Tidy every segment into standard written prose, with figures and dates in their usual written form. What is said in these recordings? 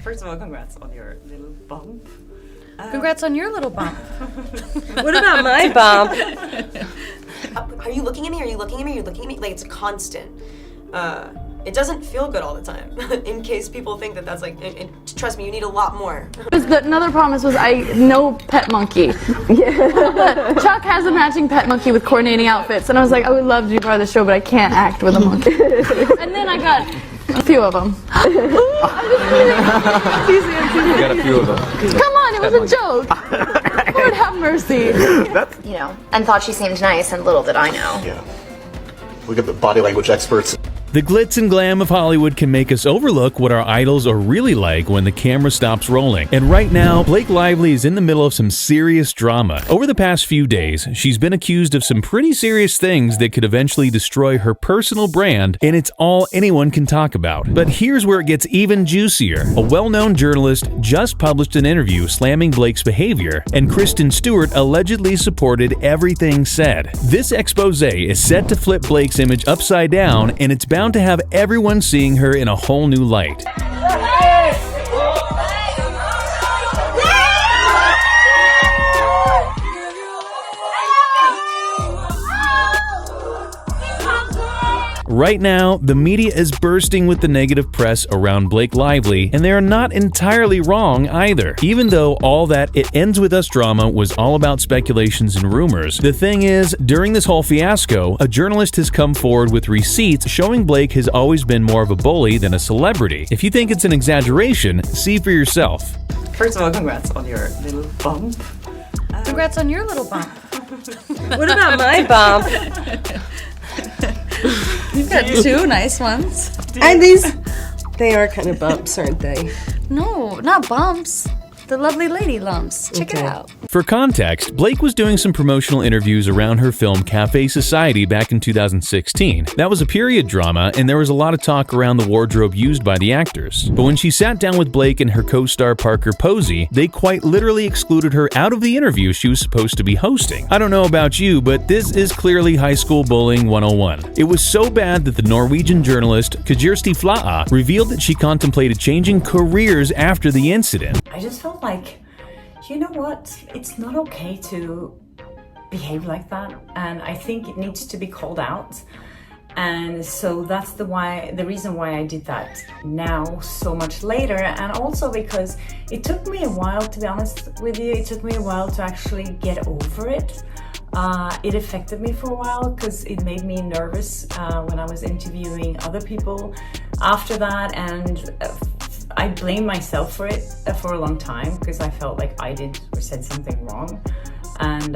First of all, congrats on your little bump. Congrats on your little bump. What about my bump? Are you looking at me? Are you looking at me? Are you looking at me? Like, it's a constant. It doesn't feel good all the time. In case people think that that's like, trust me, you need a lot more. Another promise was no pet monkey. Yeah. Chuck has a matching pet monkey with coordinating outfits, and I was like, I would love to be part of the show, but I can't act with a monkey. And then I got a few of them. You got a few of them. Come on, it was a joke. Lord have mercy. You know, and thought she seemed nice, and little did I know. Yeah. Look at the body language experts. The glitz and glam of Hollywood can make us overlook what our idols are really like when the camera stops rolling. And right now, Blake Lively is in the middle of some serious drama. Over the past few days, she's been accused of some pretty serious things that could eventually destroy her personal brand, and it's all anyone can talk about. But here's where it gets even juicier. A well-known journalist just published an interview slamming Blake's behavior, and Kristen Stewart allegedly supported everything said. This expose is set to flip Blake's image upside down, and it's bound to have everyone seeing her in a whole new light. Right now, the media is bursting with the negative press around Blake Lively, and they are not entirely wrong either. Even though all that It Ends With Us drama was all about speculations and rumors, the thing is, during this whole fiasco, a journalist has come forward with receipts showing Blake has always been more of a bully than a celebrity. If you think it's an exaggeration, see for yourself. First of all, congrats on your little bump. Congrats on your little bump. What about my bump? You've got two nice ones. And they are kind of bumps, aren't they? No, not bumps. The lovely lady lumps. Check it out. For context, Blake was doing some promotional interviews around her film Cafe Society back in 2016. That was a period drama, and there was a lot of talk around the wardrobe used by the actors. But when she sat down with Blake and her co-star Parker Posey, they quite literally excluded her out of the interview she was supposed to be hosting. I don't know about you, but this is clearly high school bullying 101. It was so bad that the Norwegian journalist Justin Baldoni revealed that she contemplated changing careers after the incident. I just felt like, you know what, it's not okay to behave like that, and I think it needs to be called out. And so that's the reason why I did that now so much later, and also because it took me a while, to be honest with you, it took me a while to actually get over it. It affected me for a while because it made me nervous when I was interviewing other people after that, and I blamed myself for it for a long time because I felt like I did or said something wrong. And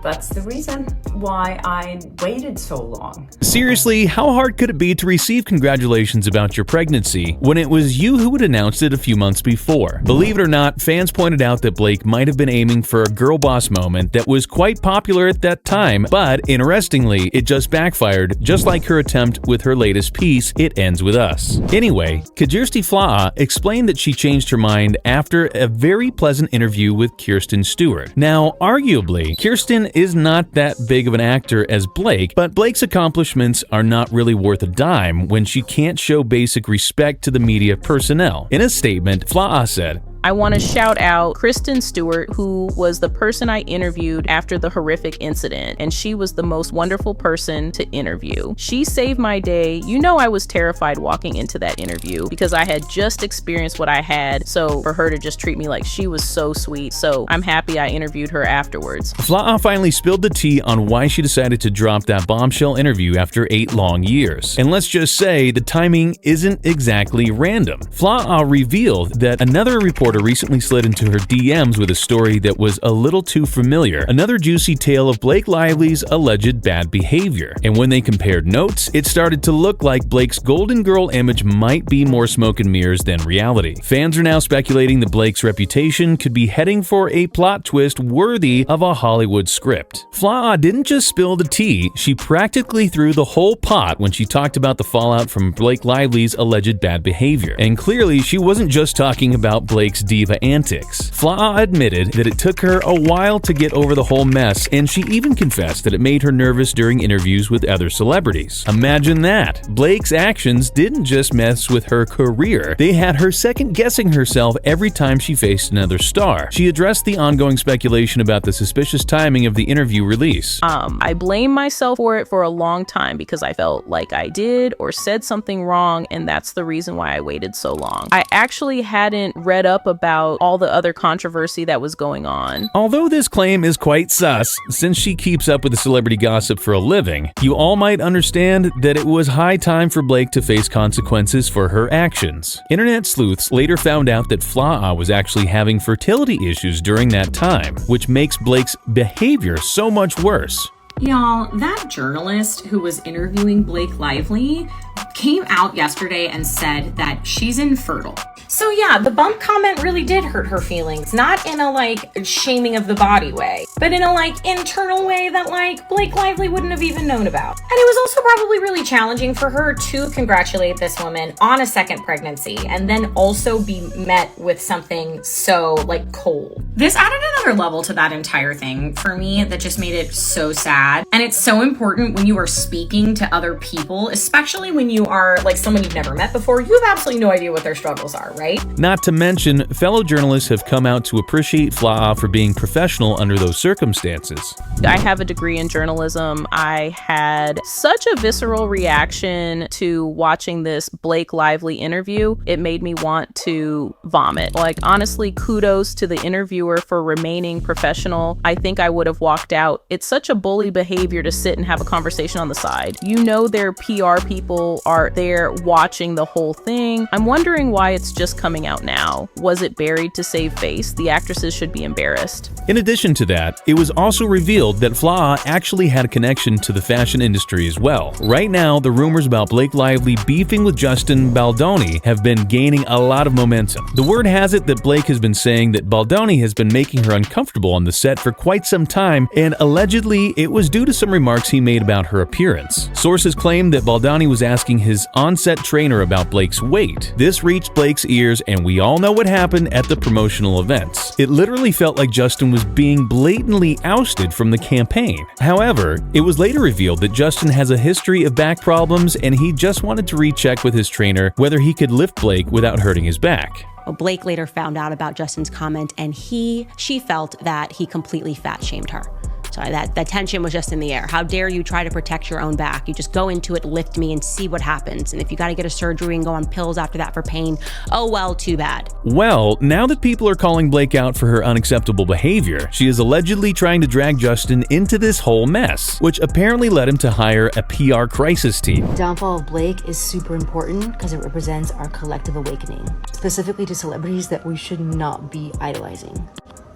that's the reason why I waited so long. Seriously, how hard could it be to receive congratulations about your pregnancy when it was you who had announced it a few months before? Believe it or not, fans pointed out that Blake might have been aiming for a girl boss moment that was quite popular at that time, but interestingly, it just backfired, just like her attempt with her latest piece, It Ends With Us. Anyway, Justin Baldoni explained that she changed her mind after a very pleasant interview with Kristen Stewart. Now, arguably, Kristen is not that big of an actor as Blake, but Blake's accomplishments are not really worth a dime when she can't show basic respect to the media personnel. In a statement, Baldoni said, I want to shout out Kristen Stewart, who was the person I interviewed after the horrific incident, and she was the most wonderful person to interview. She saved my day. You know, I was terrified walking into that interview because I had just experienced what I had, so for her to just treat me like she was so sweet, so I'm happy I interviewed her afterwards. Baldoni finally spilled the tea on why she decided to drop that bombshell interview after 8 long years. And let's just say the timing isn't exactly random. Baldoni revealed that another reporter recently slid into her DMs with a story that was a little too familiar, another juicy tale of Blake Lively's alleged bad behavior. And when they compared notes, it started to look like Blake's Golden Girl image might be more smoke and mirrors than reality. Fans are now speculating that Blake's reputation could be heading for a plot twist worthy of a Hollywood script. Baldoni didn't just spill the tea, she practically threw the whole pot when she talked about the fallout from Blake Lively's alleged bad behavior. And clearly, she wasn't just talking about Blake's Blake's diva antics. Flaw admitted that it took her a while to get over the whole mess, and she even confessed that it made her nervous during interviews with other celebrities. Imagine that! Blake's actions didn't just mess with her career, they had her second-guessing herself every time she faced another star. She addressed the ongoing speculation about the suspicious timing of the interview release. I blame myself for it for a long time because I felt like I did or said something wrong, and that's the reason why I waited so long. I actually hadn't read up about all the other controversy that was going on. Although this claim is quite sus, since she keeps up with the celebrity gossip for a living, you all might understand that it was high time for Blake to face consequences for her actions. Internet sleuths later found out that Flaw was actually having fertility issues during that time, which makes Blake's behavior so much worse. Y'all, that journalist who was interviewing Blake Lively came out yesterday and said that she's infertile. So yeah, the bump comment really did hurt her feelings, not in a like shaming of the body way, but in a like internal way that like Blake Lively wouldn't have even known about. And it was also probably really challenging for her to congratulate this woman on a second pregnancy and then also be met with something so like cold. This added another level to that entire thing for me that just made it so sad. And it's so important when you are speaking to other people, especially when you are like someone you've never met before, you have absolutely no idea what their struggles are, right? Not to mention, fellow journalists have come out to appreciate Flaw for being professional under those circumstances. I have a degree in journalism. I had such a visceral reaction to watching this Blake Lively interview. It made me want to vomit. Like, honestly, kudos to the interviewer for remaining professional. I think I would have walked out. It's such a bully behavior to sit and have a conversation on the side. You know their PR people are there watching the whole thing. I'm wondering why it's just coming out now. Was it buried to save face? The actresses should be embarrassed. In addition to that, it was also revealed that Flaw actually had a connection to the fashion industry as well. Right now, the rumors about Blake Lively beefing with Justin Baldoni have been gaining a lot of momentum. The word has it that Blake has been saying that Baldoni has been making her uncomfortable on the set for quite some time, and allegedly it was due to some remarks he made about her appearance. Sources claim that Baldoni was asking his on-set trainer about Blake's weight. This reached Blake's ears, and we all know what happened at the promotional events. It literally felt like Justin was being blatantly ousted from the campaign. However, it was later revealed that Justin has a history of back problems, and he just wanted to recheck with his trainer whether he could lift Blake without hurting his back. Blake later found out about Justin's comment, and she felt that he completely fat-shamed her. So that tension was just in the air. How dare you try to protect your own back? You just go into it, lift me, and see what happens. And if you got to get a surgery and go on pills after that for pain, oh well, too bad. Well, now that people are calling Blake out for her unacceptable behavior, she is allegedly trying to drag Justin into this whole mess, which apparently led him to hire a PR crisis team. The downfall of Blake is super important because it represents our collective awakening, specifically to celebrities that we should not be idolizing,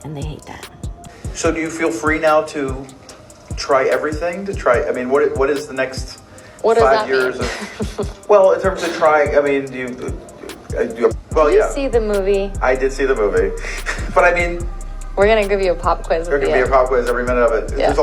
and they hate that. So do you feel free now to try everything? I mean, what is the next 5 years? Well, in terms of trying, I mean, Did you see the movie? I did see the movie. But I mean, we're going to give you a pop quiz. There's going to be a pop quiz every minute of it. Yeah.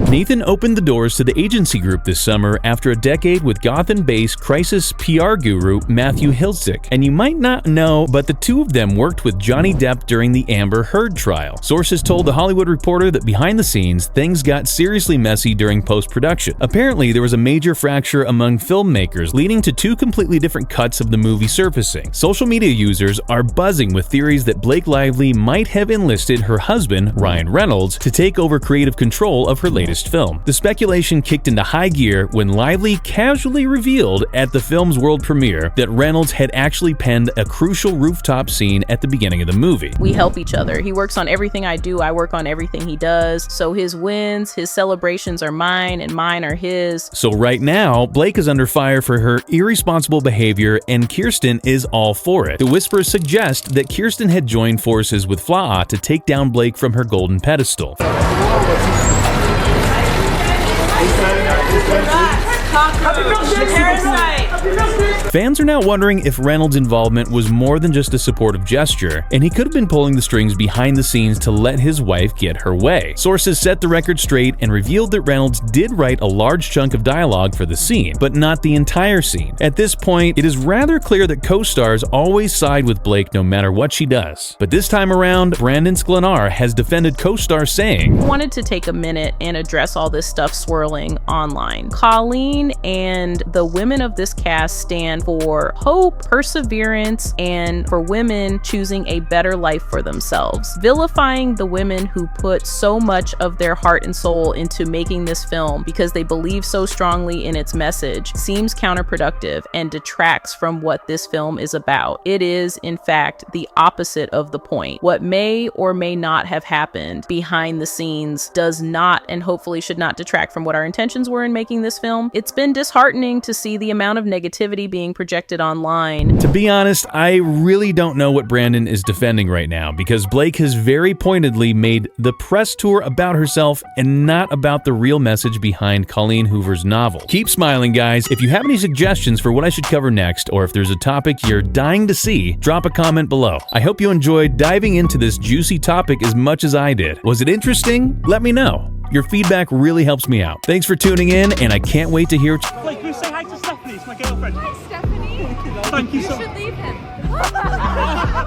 Nathan opened the doors to the agency group this summer after a decade with Gotham-based crisis PR guru Matthew Hiltzik. And you might not know, but the two of them worked with Johnny Depp during the Amber Heard trial. Sources told The Hollywood Reporter that behind the scenes, things got seriously messy during post-production. Apparently, there was a major fracture among filmmakers, leading to two completely different cuts of the movie surfacing. Social media users are buzzing with theories that Blake Lively might have enlisted her husband, Ryan Reynolds, to take over creative control of her latest film. The speculation kicked into high gear when Lively casually revealed at the film's world premiere that Reynolds had actually penned a crucial rooftop scene at the beginning of the movie. We help each other. He works on everything I do. I work on everything he does. So his wins, his celebrations are mine, and mine are his. So right now, Blake is under fire for her irresponsible behavior, and Kirsten is all for it. The whispers suggest that Kirsten had joined forces with Flaw to take down Blake from her golden pedestal. Fans are now wondering if Reynolds' involvement was more than just a supportive gesture, and he could have been pulling the strings behind the scenes to let his wife get her way. Sources set the record straight and revealed that Reynolds did write a large chunk of dialogue for the scene, but not the entire scene. At this point, it is rather clear that co-stars always side with Blake no matter what she does. But this time around, Brandon Sklenar has defended co-stars, saying, I wanted to take a minute and address all this stuff swirling online. Colleen and the women of this cast stand for hope, perseverance, and for women choosing a better life for themselves. Vilifying the women who put so much of their heart and soul into making this film because they believe so strongly in its message seems counterproductive and detracts from what this film is about. It is, in fact, the opposite of the point. What may or may not have happened behind the scenes does not and hopefully should not detract from what our intentions were in making this film. It's been disheartening to see the amount of negativity being projected online. To be honest, I really don't know what Brandon is defending right now, because Blake has very pointedly made the press tour about herself and not about the real message behind Colleen Hoover's novel. Keep smiling, guys. If you have any suggestions for what I should cover next, or if there's a topic you're dying to see, drop a comment below. I hope you enjoyed diving into this juicy topic as much as I did. Was it interesting? Let me know. Your feedback really helps me out. Thanks for tuning in, and I can't wait to hear. Blake, can you say hi to Stephanie? It's my girlfriend. Hi, Stephanie. Thank you so You much. should leave him.